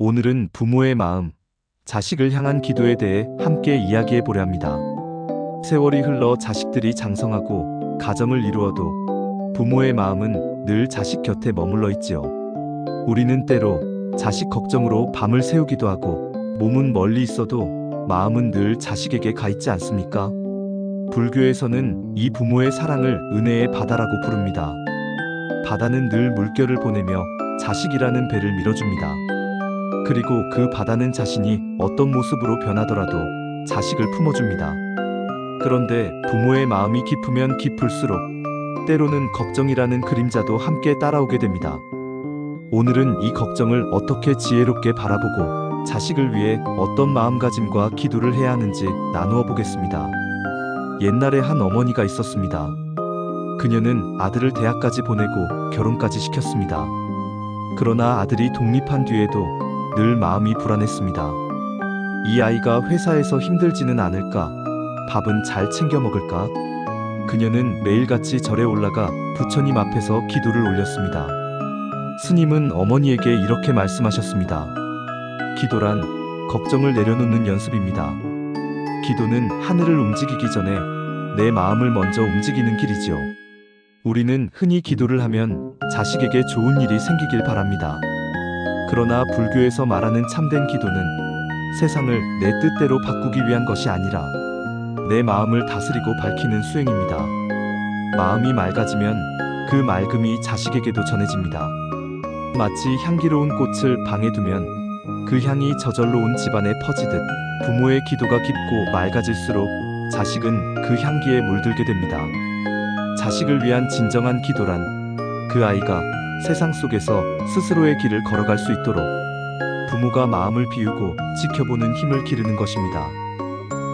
오늘은 부모의 마음, 자식을 향한 기도에 대해 함께 이야기해 보려 합니다. 세월이 흘러 자식들이 장성하고 가정을 이루어도 부모의 마음은 늘 자식 곁에 머물러 있지요. 우리는 때로 자식 걱정으로 밤을 새우기도 하고 몸은 멀리 있어도 마음은 늘 자식에게 가 있지 않습니까? 불교에서는 이 부모의 사랑을 은혜의 바다라고 부릅니다. 바다는 늘 물결을 보내며 자식이라는 배를 밀어줍니다. 그리고 그 바다는 자신이 어떤 모습으로 변하더라도 자식을 품어줍니다. 그런데 부모의 마음이 깊으면 깊을수록 때로는 걱정이라는 그림자도 함께 따라오게 됩니다. 오늘은 이 걱정을 어떻게 지혜롭게 바라보고 자식을 위해 어떤 마음가짐과 기도를 해야 하는지 나누어 보겠습니다. 옛날에 한 어머니가 있었습니다. 그녀는 아들을 대학까지 보내고 결혼까지 시켰습니다. 그러나 아들이 독립한 뒤에도 늘 마음이 불안했습니다. 이 아이가 회사에서 힘들지는 않을까? 밥은 잘 챙겨 먹을까? 그녀는 매일같이 절에 올라가 부처님 앞에서 기도를 올렸습니다. 스님은 어머니에게 이렇게 말씀하셨습니다. 기도란 걱정을 내려놓는 연습입니다. 기도는 하늘을 움직이기 전에 내 마음을 먼저 움직이는 길이지요. 우리는 흔히 기도를 하면 자식에게 좋은 일이 생기길 바랍니다. 그러나 불교에서 말하는 참된 기도는 세상을 내 뜻대로 바꾸기 위한 것이 아니라 내 마음을 다스리고 밝히는 수행입니다. 마음이 맑아지면 그 맑음이 자식에게도 전해집니다. 마치 향기로운 꽃을 방에 두면 그 향이 저절로 온 집안에 퍼지듯 부모의 기도가 깊고 맑아질수록 자식은 그 향기에 물들게 됩니다. 자식을 위한 진정한 기도란 그 아이가 세상 속에서 스스로의 길을 걸어갈 수 있도록 부모가 마음을 비우고 지켜보는 힘을 기르는 것입니다.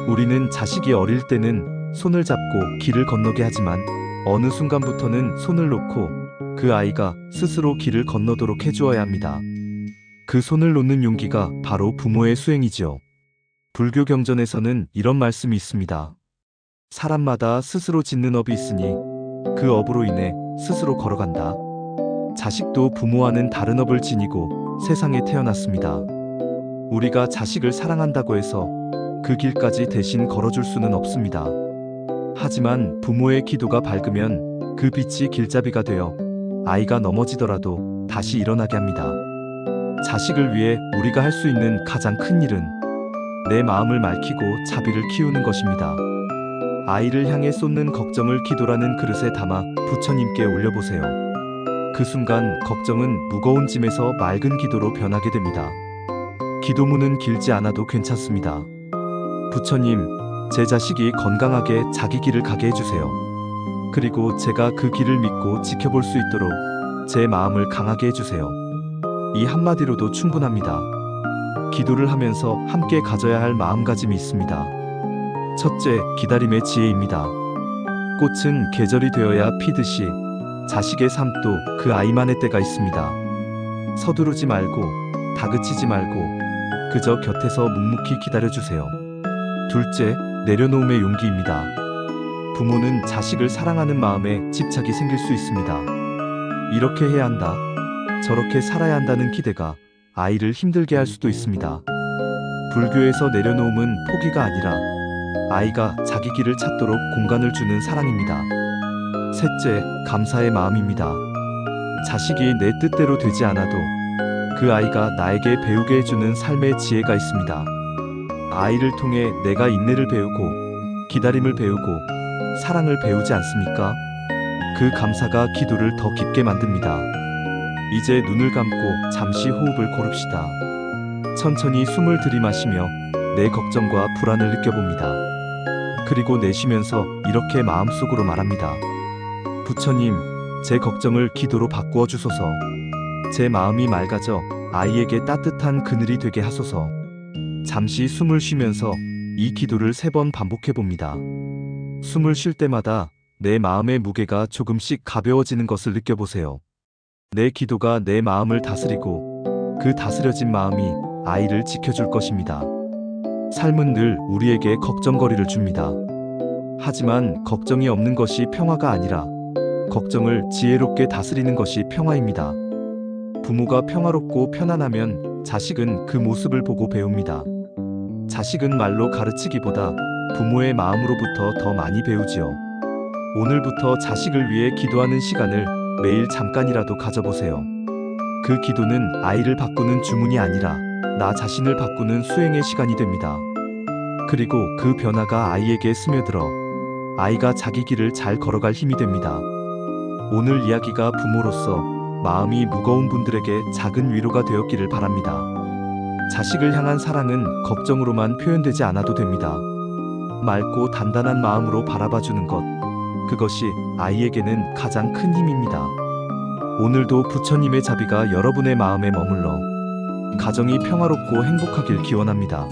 우리는 자식이 어릴 때는 손을 잡고 길을 건너게 하지만 어느 순간부터는 손을 놓고 그 아이가 스스로 길을 건너도록 해주어야 합니다. 그 손을 놓는 용기가 바로 부모의 수행이지요. 불교 경전에서는 이런 말씀이 있습니다. 사람마다 스스로 짓는 업이 있으니 그 업으로 인해 스스로 걸어간다. 자식도 부모와는 다른 업을 지니고 세상에 태어났습니다. 우리가 자식을 사랑한다고 해서 그 길까지 대신 걸어줄 수는 없습니다. 하지만 부모의 기도가 밝으면 그 빛이 길잡이가 되어 아이가 넘어지더라도 다시 일어나게 합니다. 자식을 위해 우리가 할 수 있는 가장 큰 일은 내 마음을 맑히고 자비를 키우는 것입니다. 아이를 향해 쏟는 걱정을 기도라는 그릇에 담아 부처님께 올려보세요. 그 순간 걱정은 무거운 짐에서 맑은 기도로 변하게 됩니다. 기도문은 길지 않아도 괜찮습니다. 부처님, 제 자식이 건강하게 자기 길을 가게 해주세요. 그리고 제가 그 길을 믿고 지켜볼 수 있도록 제 마음을 강하게 해주세요. 이 한마디로도 충분합니다. 기도를 하면서 함께 가져야 할 마음가짐이 있습니다. 첫째, 기다림의 지혜입니다. 꽃은 계절이 되어야 피듯이 자식의 삶도 그 아이만의 때가 있습니다. 서두르지 말고 다그치지 말고 그저 곁에서 묵묵히 기다려주세요. 둘째, 내려놓음의 용기입니다. 부모는 자식을 사랑하는 마음에 집착이 생길 수 있습니다. 이렇게 해야 한다, 저렇게 살아야 한다는 기대가 아이를 힘들게 할 수도 있습니다. 불교에서 내려놓음은 포기가 아니라 아이가 자기 길을 찾도록 공간을 주는 사랑입니다. 셋째, 감사의 마음입니다. 자식이 내 뜻대로 되지 않아도 그 아이가 나에게 배우게 해주는 삶의 지혜가 있습니다. 아이를 통해 내가 인내를 배우고 기다림을 배우고 사랑을 배우지 않습니까? 그 감사가 기도를 더 깊게 만듭니다. 이제 눈을 감고 잠시 호흡을 고릅시다. 천천히 숨을 들이마시며 내 걱정과 불안을 느껴봅니다. 그리고 내쉬면서 이렇게 마음속으로 말합니다. 부처님, 제 걱정을 기도로 바꾸어 주소서. 제 마음이 맑아져 아이에게 따뜻한 그늘이 되게 하소서. 잠시 숨을 쉬면서 이 기도를 3번 반복해 봅니다. 숨을 쉴 때마다 내 마음의 무게가 조금씩 가벼워지는 것을 느껴보세요. 내 기도가 내 마음을 다스리고 그 다스려진 마음이 아이를 지켜줄 것입니다. 삶은 늘 우리에게 걱정거리를 줍니다. 하지만 걱정이 없는 것이 평화가 아니라 걱정을 지혜롭게 다스리는 것이 평화입니다. 부모가 평화롭고 편안하면 자식은 그 모습을 보고 배웁니다. 자식은 말로 가르치기보다 부모의 마음으로부터 더 많이 배우지요. 오늘부터 자식을 위해 기도하는 시간을 매일 잠깐이라도 가져보세요. 그 기도는 아이를 바꾸는 주문이 아니라 나 자신을 바꾸는 수행의 시간이 됩니다. 그리고 그 변화가 아이에게 스며들어 아이가 자기 길을 잘 걸어갈 힘이 됩니다. 오늘 이야기가 부모로서 마음이 무거운 분들에게 작은 위로가 되었기를 바랍니다. 자식을 향한 사랑은 걱정으로만 표현되지 않아도 됩니다. 맑고 단단한 마음으로 바라봐주는 것, 그것이 아이에게는 가장 큰 힘입니다. 오늘도 부처님의 자비가 여러분의 마음에 머물러 가정이 평화롭고 행복하길 기원합니다.